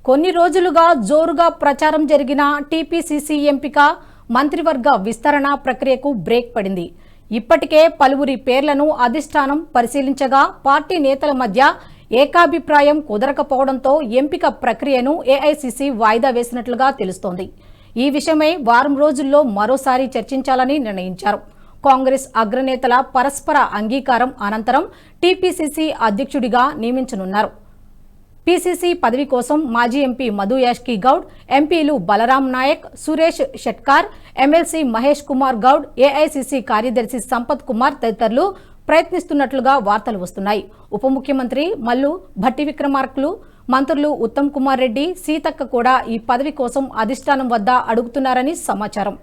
కొన్ని రోజులుగా జోరుగా ప్రచారం జరిగిన టీపీసీసీ ఎంపిక మంత్రివర్గ విస్తరణ ప్రక్రియకు బ్రేక్ పడింది. ఇప్పటికే పలువురి పేర్లను అధిష్టానం పరిశీలించగా పార్టీ నేతల మధ్య ఏకాభిప్రాయం కుదరకపోవడంతో ఎంపిక ప్రక్రియను ఏఐసీసీ వాయిదా వేసినట్లుగా తెలుస్తోంది. ఈ విషయమై వారం రోజుల్లో మరోసారి చర్చించాలని నిర్ణయించారు. కాంగ్రెస్ అగ్రనేతల పరస్పర అంగీకారం అనంతరం టీపీసీసీ అధ్యక్షుడిగా నియమించనున్నారు. పీసీసీ పదవి కోసం మాజీ ఎంపీ మధు యాష్కి గౌడ్, ఎంపీలు బలరాం నాయక్, సురేష్ షెట్కార్, ఎమ్మెల్సీ మహేష్ కుమార్ గౌడ్, ఏఐసీసీ కార్యదర్శి సంపత్ కుమార్ తదితరులు ప్రయత్నిస్తున్నట్లుగా వార్తలు వస్తున్నాయి. ఉప ముఖ్యమంత్రి మల్లు భట్టి విక్రమార్కలు, మంత్రులు ఉత్తమ్ కుమార్ రెడ్డి, సీతక్క కూడా ఈ పదవి కోసం అధిష్టానం వద్ద అడుగుతున్నారని సమాచారం.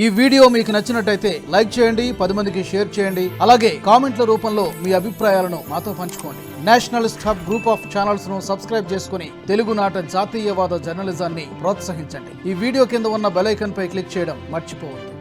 ఈ వీడియో మీకు నచ్చినట్టయితే లైక్ చేయండి, 10 మందికి షేర్ చేయండి. అలాగే కామెంట్ల రూపంలో మీ అభిప్రాయాలను మాతో పంచుకోండి. Nationalist hub group of channels ను సబ్స్క్రైబ్ చేసుకుని తెలుగునాట జాతీయవాద జర్నలిజాన్ని ప్రోత్సహించండి. ఈ వీడియో కింద ఉన్న బెల్ ఐకాన్ పై క్లిక్ చేయడం మర్చిపోవద్దు.